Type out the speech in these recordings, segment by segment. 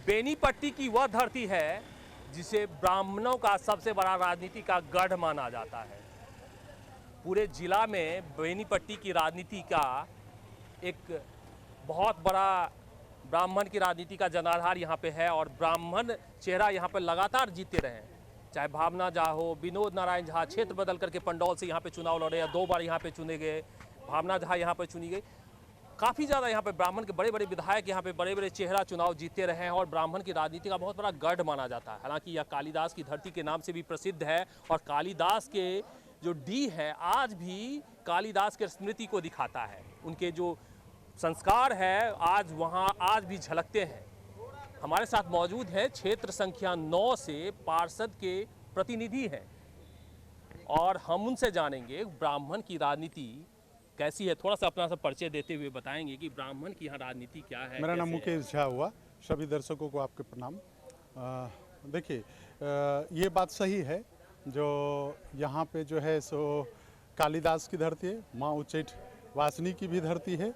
बेनीपट्टी की वह धरती है जिसे ब्राह्मणों का सबसे बड़ा राजनीति का गढ़ माना जाता है। पूरे जिला में बेनीपट्टी की राजनीति का एक बहुत बड़ा ब्राह्मण की राजनीति का जनाधार यहाँ पे है और ब्राह्मण चेहरा यहाँ पे लगातार जीतते रहे। चाहे भावना झा हो, विनोद नारायण झा क्षेत्र बदल करके पंडौल से यहाँ पे चुनाव लड़े या 2 बार यहाँ पे चुने गए, भावना झा यहाँ पे चुनी गई। काफ़ी ज़्यादा यहाँ पे ब्राह्मण के बड़े बड़े विधायक यहाँ पे बड़े बड़े चेहरा चुनाव जीतते रहे हैं और ब्राह्मण की राजनीति का बहुत बड़ा गढ़ माना जाता है। हालांकि यह कालिदास की धरती के नाम से भी प्रसिद्ध है और कालिदास के जो डी है आज भी कालिदास के स्मृति को दिखाता है। उनके जो संस्कार है आज वहाँ आज भी झलकते हैं। हमारे साथ मौजूद है क्षेत्र संख्या 9 से पार्षद के प्रतिनिधि हैं और हम उनसे जानेंगे ब्राह्मण की राजनीति कैसी है। थोड़ा सा अपना सा परिचय देते हुए बताएंगे कि ब्राह्मण की यहाँ राजनीति क्या है। मेरा नाम मुकेश झा हुआ। सभी दर्शकों को आपके प्रणाम। देखिए, ये बात सही है जो यहाँ पे जो है सो कालिदास की धरती है, माँ उच्चैठ वासनी की भी धरती है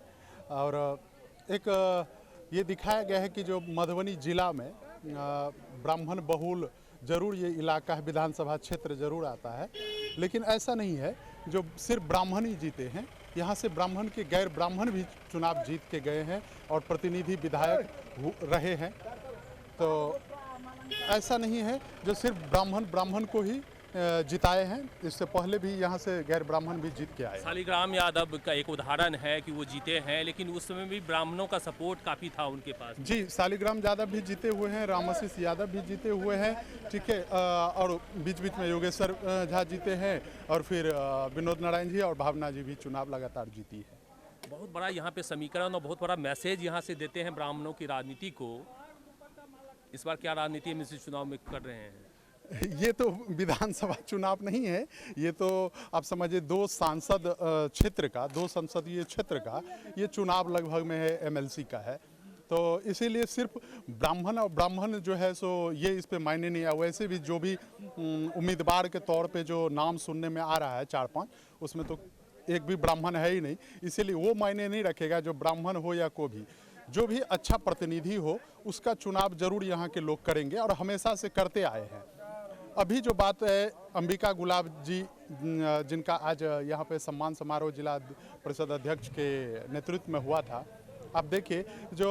और एक ये दिखाया गया है कि जो मधुबनी जिला में ब्राह्मण बहुल जरूर ये इलाका है, विधानसभा क्षेत्र जरूर आता है, लेकिन ऐसा नहीं है जो सिर्फ ब्राह्मण ही जीते हैं। यहाँ से ब्राह्मण के गैर ब्राह्मण भी चुनाव जीत के गए हैं और प्रतिनिधि विधायक रहे हैं। तो ऐसा नहीं है जो सिर्फ ब्राह्मण को ही जिताए हैं, इससे पहले भी यहाँ से गैर ब्राह्मण भी जीत के आए। शालिग्राम यादव का एक उदाहरण है कि वो जीते हैं, लेकिन उस समय भी ब्राह्मणों का सपोर्ट काफ़ी था उनके पास। जी, शालिग्राम यादव भी जीते हुए हैं, रामाशीष यादव भी जीते हुए हैं, ठीक है, और बीच बीच में योगेश्वर झा जीते हैं और फिर विनोद नारायण जी और भावना जी भी चुनाव लगातार जीती है। बहुत बड़ा यहाँ पे समीकरण और बहुत बड़ा मैसेज यहाँ से देते हैं ब्राह्मणों की राजनीति को। इस बार क्या राजनीति हम इस चुनाव में कर रहे हैं? ये तो विधानसभा चुनाव नहीं है, ये तो आप समझिए 2 सांसद क्षेत्र का, 2 संसदीय क्षेत्र का ये चुनाव लगभग में है, एमएलसी का है। तो इसीलिए सिर्फ ब्राह्मण जो है सो ये इस पे मायने नहीं है। वैसे भी जो भी उम्मीदवार के तौर पे जो नाम सुनने में आ रहा है 4-5, उसमें तो एक भी ब्राह्मण है ही नहीं, इसीलिए वो मायने नहीं रखेगा। जो ब्राह्मण हो या कोई भी, जो भी अच्छा प्रतिनिधि हो उसका चुनाव जरूर यहाँ के लोग करेंगे और हमेशा से करते आए हैं। अभी जो बात है अंबिका गुलाब जी, जिनका आज यहाँ पे सम्मान समारोह जिला परिषद अध्यक्ष के नेतृत्व में हुआ था, आप देखिए जो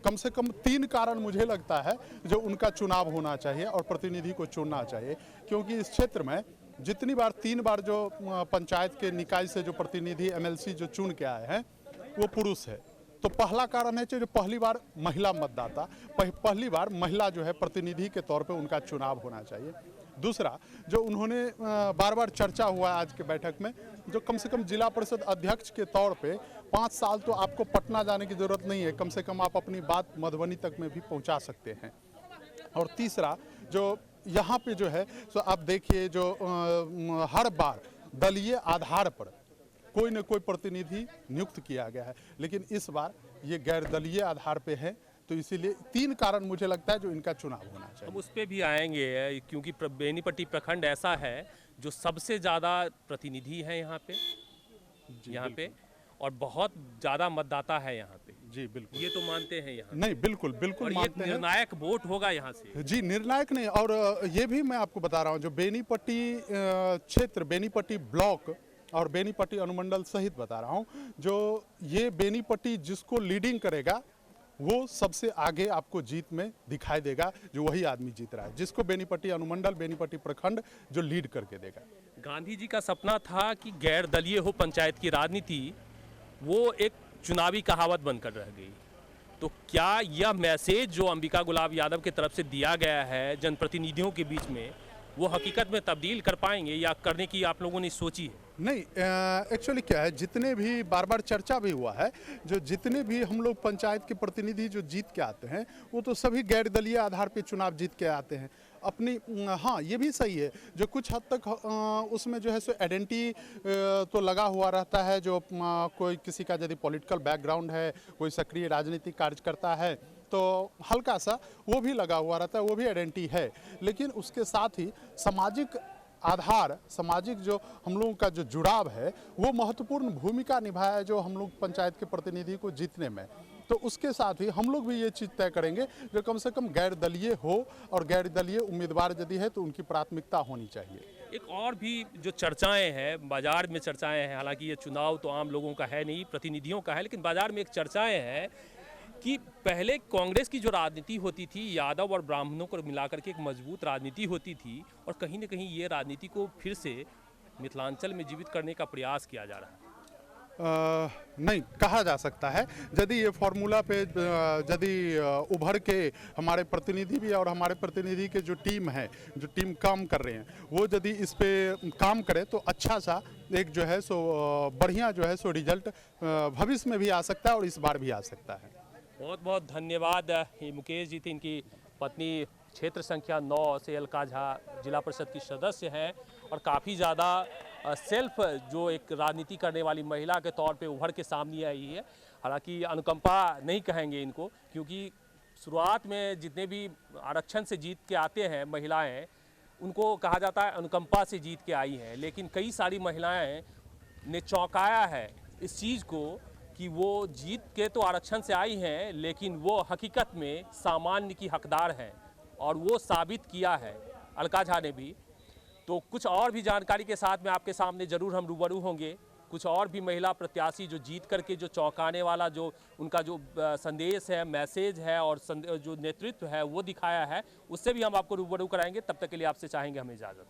कम से कम 3 कारण मुझे लगता है जो उनका चुनाव होना चाहिए और प्रतिनिधि को चुनना चाहिए। क्योंकि इस क्षेत्र में जितनी बार 3 बार जो पंचायत के निकाय से जो प्रतिनिधि एमएलसी जो चुन के आए हैं वो पुरुष है। तो पहला कारण है जो पहली बार महिला मतदाता, पहली बार महिला जो है प्रतिनिधि के तौर पे उनका चुनाव होना चाहिए। दूसरा, जो उन्होंने बार बार चर्चा हुआ आज के बैठक में, जो कम से कम जिला परिषद अध्यक्ष के तौर पे 5 साल तो आपको पटना जाने की ज़रूरत नहीं है, कम से कम आप अपनी बात मधुबनी तक में भी पहुंचा सकते हैं। और तीसरा, जो यहाँ पे जो है सो आप देखिए जो हर बार दलीय आधार पर कोई न कोई प्रतिनिधि नियुक्त किया गया है, लेकिन इस बार ये गैर दलीय आधार पे है। तो इसीलिए 3 कारण मुझे लगता है जो इनका चुनाव होना चाहिए। हम उस पर भी आएंगे क्योंकि बेनीपट्टी प्रखंड ऐसा है जो सबसे ज़्यादा प्रतिनिधि है यहाँ पे और बहुत ज़्यादा मतदाता है यहाँ पे। जी बिल्कुल, ये तो मानते हैं यहाँ? नहीं, बिल्कुल बिल्कुल मानते हैं। निर्णायक वोट होगा यहाँ से। जी, निर्णायक नहीं। और ये भी मैं आपको बता रहा हूँ, जो बेनीपट्टी क्षेत्र, बेनीपट्टी ब्लॉक और बेनीपट्टी अनुमंडल सहित बता रहा हूँ, जो ये बेनीपट्टी जिसको लीडिंग करेगा वो सबसे आगे आपको जीत में दिखाई देगा, जो वही आदमी जीत रहा है, जिसको बेनीपट्टी अनुमंडल, बेनीपट्टी प्रखंड जो लीड करके देगा। गांधी जी का सपना था कि गैर दलीय हो पंचायत की राजनीति, वो एक चुनावी कहावत बनकर रह गई। तो क्या यह मैसेज जो अंबिका गुलाब यादव की तरफ से दिया गया है जनप्रतिनिधियों के बीच में, वो हकीकत में तब्दील कर पाएंगे या करने की आप लोगों ने सोची है? नहीं, एक्चुअली क्या है, जितने भी बार बार चर्चा भी हुआ है, जो जितने भी हम लोग पंचायत के प्रतिनिधि जो जीत के आते हैं वो तो सभी गैर दलीय आधार पे चुनाव जीत के आते हैं अपनी। हाँ, ये भी सही है, जो कुछ हद तक उसमें जो है सो आइडेंटिटी तो लगा हुआ रहता है। जो कोई किसी का यदि पॉलिटिकल बैकग्राउंड है, कोई सक्रिय राजनीतिक कार्य करता है, तो हल्का सा वो भी लगा हुआ रहता है, वो भी आइडेंटिटी है। लेकिन उसके साथ ही सामाजिक आधार, सामाजिक जो हम लोगों का जो जुड़ाव है वो महत्वपूर्ण भूमिका निभाया है जो हम लोग पंचायत के प्रतिनिधि को जीतने में। तो उसके साथ ही हम लोग भी ये चीज़ तय करेंगे जो कम से कम गैर दलीय हो, और गैर दलीय उम्मीदवार यदि है तो उनकी प्राथमिकता होनी चाहिए। एक और भी जो चर्चाएं हैं, बाजार में चर्चाएं हैं, हालांकि ये चुनाव तो आम लोगों का है नहीं, प्रतिनिधियों का है, लेकिन बाजार में एक चर्चाएं हैं कि पहले कांग्रेस की जो राजनीति होती थी, यादव और ब्राह्मणों को मिलाकर के एक मजबूत राजनीति होती थी, और कहीं ना कहीं ये राजनीति को फिर से मिथिलांचल में जीवित करने का प्रयास किया जा रहा है। नहीं कहा जा सकता है। यदि ये फॉर्मूला पे यदि उभर के हमारे प्रतिनिधि भी और हमारे प्रतिनिधि के जो टीम है, जो टीम काम कर रहे हैं, वो यदि इस पे काम करे तो अच्छा सा एक जो है सो बढ़िया जो है सो रिजल्ट भविष्य में भी आ सकता है और इस बार भी आ सकता है। बहुत बहुत धन्यवाद। ये मुकेश जी थे, इनकी पत्नी क्षेत्र संख्या 9 से अलका झा जिला परिषद की सदस्य हैं और काफ़ी ज़्यादा सेल्फ जो एक राजनीति करने वाली महिला के तौर पे उभर के सामने आई है। हालांकि अनुकंपा नहीं कहेंगे इनको, क्योंकि शुरुआत में जितने भी आरक्षण से जीत के आते हैं महिलाएं, उनको कहा जाता है अनुकंपा से जीत के आई हैं, लेकिन कई सारी महिलाएं ने चौंकाया है इस चीज़ को कि वो जीत के तो आरक्षण से आई हैं, लेकिन वो हकीकत में सामान्य की हकदार हैं, और वो साबित किया है अलका झा ने भी। तो कुछ और भी जानकारी के साथ में आपके सामने ज़रूर हम रूबरू होंगे। कुछ और भी महिला प्रत्याशी जो जीत करके जो चौंकाने वाला जो उनका जो संदेश है, मैसेज है और जो नेतृत्व है वो दिखाया है, उससे भी हम आपको रूबरू कराएंगे। तब तक के लिए आपसे चाहेंगे हमें इजाज़त।